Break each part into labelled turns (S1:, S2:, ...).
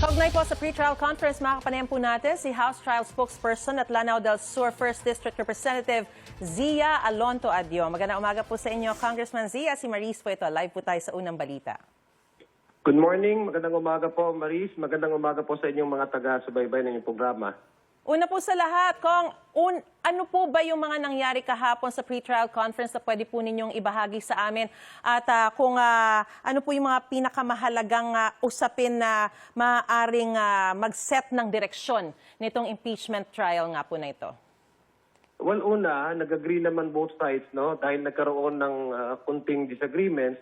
S1: Kaugnay po sa pre-trial conference, makakapanayan po natin si House Trial Spokesperson at Lanao del Sur 1st District Representative Zia Alonto Adio. Magandang umaga po sa inyo, Congressman Zia. Si Maris po ito. Live po tayo sa unang balita.
S2: Good morning. Magandang umaga po, Maris. Magandang umaga po sa inyong mga taga-subaybay ng inyong programa.
S1: Una po sa lahat, Kong, ano po ba yung mga nangyari kahapon sa pre-trial conference na pwede po ninyong ibahagi sa amin? At kung ano po yung mga pinakamahalagang usapin na maaaring mag-set ng direksyon nitong impeachment trial nga po na ito?
S2: Well, una, nag-agree naman both sides, no? Dahil nagkaroon ng kunting disagreements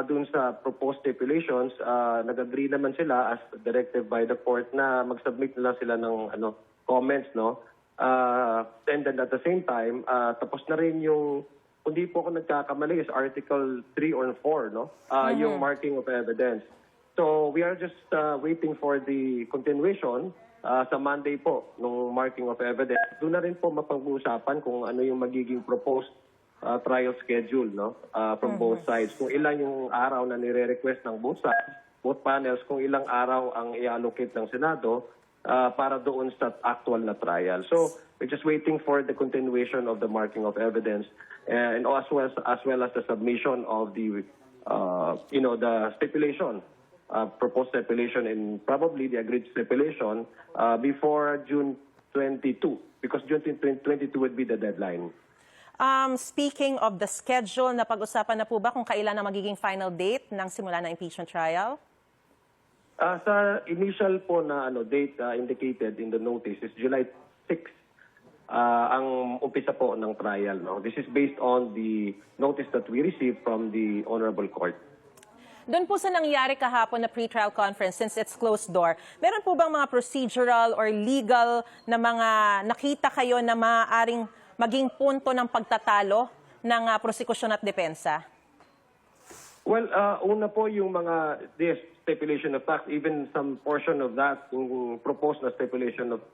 S2: dun sa proposed stipulations, nag-agree naman sila as directed by the court na mag-submit na lang sila ng comments, no? And then at the same time, tapos na rin yung, kung di po ako nagkakamali, is Article 3 or 4, no? Yung marking of evidence. So we are just waiting for the continuation sa Monday po, nung marking of evidence. Doon na rin po mapag-uusapan kung ano yung magiging proposed trial schedule, no? From both sides. Kung ilan yung araw na nire-request ng both sides, both panels, kung ilang araw ang i-allocate ng Senado, para doon sa actual na trial. So we're just waiting for the continuation of the marking of evidence and as well as the submission of the the stipulation, proposed stipulation and probably the agreed stipulation before June 22, because June 22 would be the deadline.
S1: Speaking of the schedule, napag-usapan na po ba kung kailan na magiging final date ng simula ng impeachment trial?
S2: Sa initial po na date indicated in the notice is July 6 ang umpisa po ng trial. No? This is based on the notice that we received from the Honorable Court.
S1: Doon po sa nangyari kahapon na pre-trial conference, since it's closed door, meron po bang mga procedural or legal na mga nakita kayo na maaaring maging punto ng pagtatalo ng prosekusyon at depensa?
S2: Well, una po yung mga stipulation of facts, even some portion of that, yung proposed na stipulation of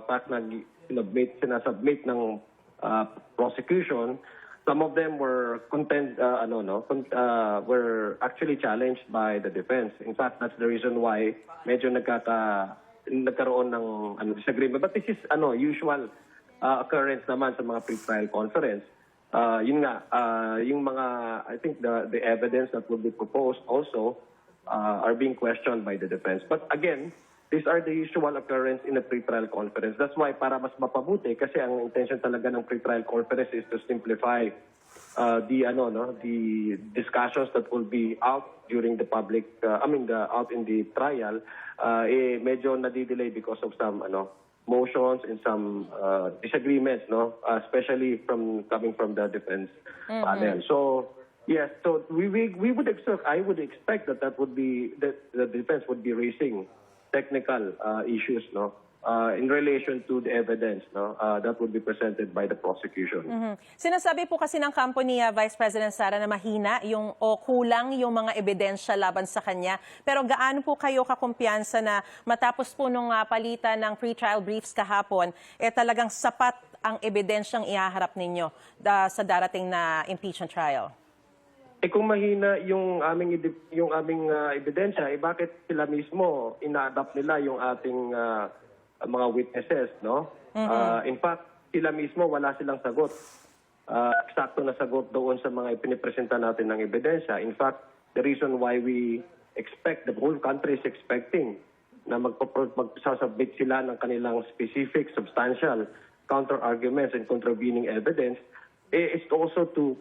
S2: facts na sinasubmit ng prosecution, some of them were were actually challenged by the defense. In fact, that's the reason why medyo nagkaroon ng disagreement. But this is usual occurrence naman sa mga pre-trial conference. Yun nga, yung mga, I think the evidence that will be proposed also are being questioned by the defense. But again, these are the usual occurrence in a pre-trial conference. That's why para mas mapabuti, kasi ang intention talaga ng pre-trial conference is to simplify the discussions that will be out during the public, out in the trial, medyo nadidelay because of some motions and some disagreements, no, especially coming from the defense panel. So yes, so we would expect, I would expect that would be that the defense would be raising technical issues, no, in relation to the evidence, no, that would be presented by the prosecution.
S1: Sinasabi po kasi ng kampo ni Vice President Sara na mahina o kulang yung mga ebidensya laban sa kanya. Pero gaano po kayo kakumpiyansa na matapos po nung palitan ng pre-trial briefs kahapon, talagang sapat ang ebidensyang ihaharap ninyo sa darating na impeachment trial?
S2: Kung mahina yung aming ebidensya, bakit sila mismo ina-adapt nila yung ating mga witnesses, no? In fact, sila mismo wala silang sagot. Eksakto na sagot doon sa mga ipinipresenta natin ng ebidensya. In fact, the reason why we expect, the whole country is expecting na magsasubmit sila ng kanilang specific, substantial counter-arguments and contravening evidence is also to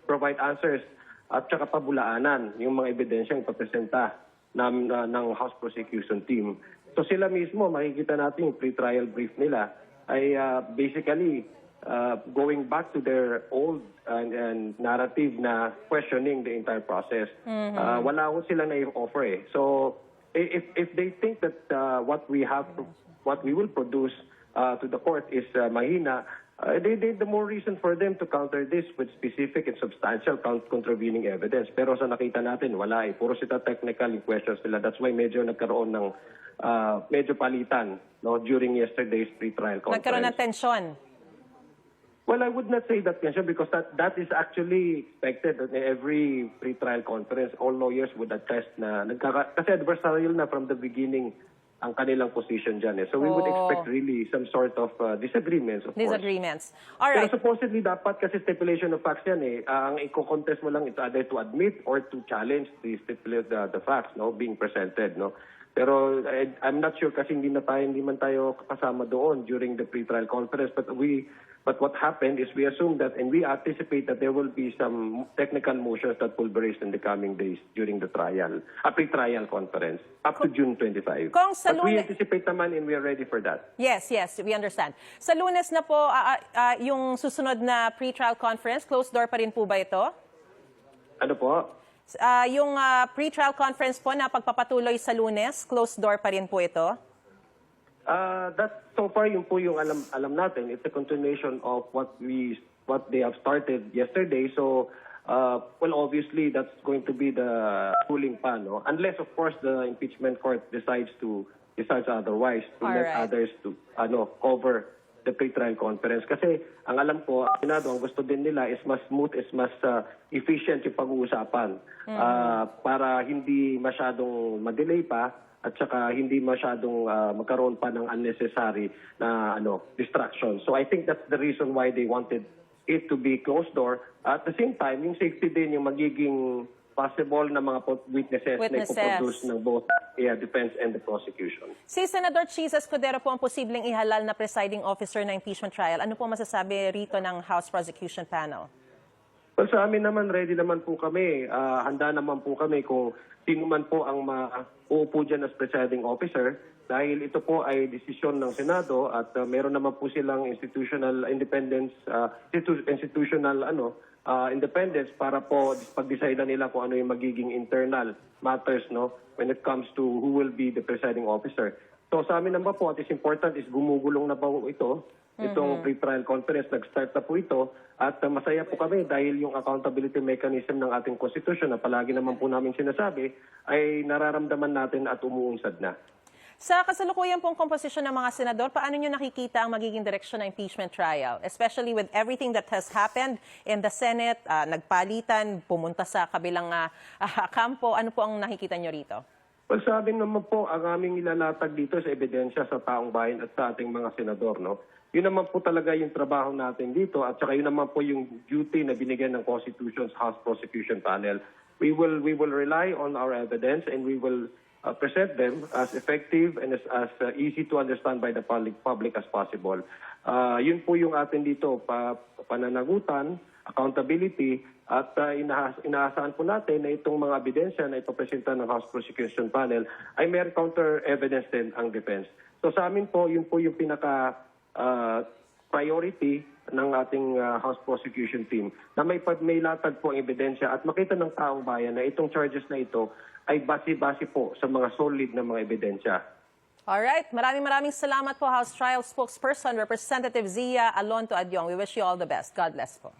S2: provide answers at saka pabulaanan yung mga ebidensyang ipapresenta ng House Prosecution Team. So sila mismo, makikita natin yung pre-trial brief nila ay basically going back to their old narrative na questioning the entire process. Wala ko sila na-offer . So if they think that what we will produce to the court is mahina, the more reason for them to counter this with specific and substantial contravening evidence. Pero sa nakita natin, wala . Puro sila technical yung questions nila. That's why medyo nagkaroon ng medyo palitan, no, during yesterday's pre-trial conference.
S1: Nagkaroon ng tensyon.
S2: Well, I would not say that yan siya because that is actually expected in every pre-trial conference. All lawyers would attest na kasi adversarial na from the beginning ang kanilang position dyan. So we would expect really some sort of disagreements, of course.
S1: Disagreements. All
S2: Pero
S1: right.
S2: supposedly dapat kasi stipulation of facts yan ang i-contest mo lang it's either to admit or to challenge the facts being presented. Pero I'm not sure kasi hindi man tayo kasama doon during the pre-trial conference. But what happened is we assume that and we anticipate that there will be some technical motions that will be raised in the coming days during the pre-trial conference up to June 25.
S1: Kung sa
S2: But we
S1: Lunes-
S2: anticipate naman and we are ready for that.
S1: Yes, we understand. Sa Lunes na po, yung susunod na pre-trial conference, closed door pa rin po ba ito?
S2: Ano po?
S1: Yung pre-trial conference po na pagpapatuloy sa Lunes, closed door pa rin po ito?
S2: That so far yung po yung alam natin. It's a continuation of what they have started yesterday. So well, obviously that's going to be the ruling pa, no? Unless of course the impeachment court decides otherwise to let
S1: Alright.
S2: others to cover the pre-trial conference. Kasi ang alam ko, Senado, ang gusto din nila is mas smooth, is mas efficient yung pag-uusapan para hindi masyadong ma-delay pa at saka hindi masyadong magkaroon pa ng unnecessary na distraction. So I think that's the reason why they wanted it to be closed door. At the same time, yung safety din yung magiging possible na mga witnesses na ipoproduce ng both defense and the prosecution.
S1: Si Senador Chis Escudero po ang posibleng ihalal na presiding officer ng impeachment trial. Ano po masasabi rito ng House Prosecution Panel?
S2: Well, sa amin naman, ready naman po kami. Handa naman po kami kung sino man po ang uupo dyan as presiding officer dahil ito po ay desisyon ng Senado at meron naman po silang institutional independence, independence para po pag-decide nila kung ano yung magiging internal matters when it comes to who will be the presiding officer. So sa amin naman po, what is important is gumugulong na ba itong pre-trial conference, nag-start na po ito at masaya po kami dahil yung accountability mechanism ng ating constitution na palagi naman po namin sinasabi ay nararamdaman natin at umuunsad na.
S1: Sa kasalukuyan pong komposisyon ng mga senador, paano nyo nakikita ang magiging direksyon ng impeachment trial? Especially with everything that has happened in the Senate, nagpalitan, pumunta sa kabilang kampo. Ano po ang nakikita nyo rito?
S2: Well, sa amin naman po, ang aming ilalatag dito sa ebidensya sa taong bayan at sa ating mga senador, Yun naman po talaga yung trabaho natin dito at saka yun naman po yung duty na binigyan ng Constitution's House Prosecution Panel. We will rely on our evidence and we will present them as effective and as easy to understand by the public as possible. Yun po yung atin dito, pananagutan, accountability, at inaasahan po natin na itong mga ebidensya na ipapresenta ng House Prosecution Panel ay may counter evidence din ang defense. So sa amin po, yun po yung priority ng ating House Prosecution Team na may latag po ang ebidensya at makita ng taong bayan na itong charges na ito ay base-base po sa mga solid na mga ebidensya.
S1: Alright, maraming salamat po House Trial Spokesperson Representative Zia Alonto Adyong. We wish you all the best. God bless po.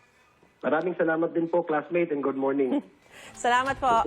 S2: Maraming salamat din po, classmate, and good morning.
S1: Salamat po.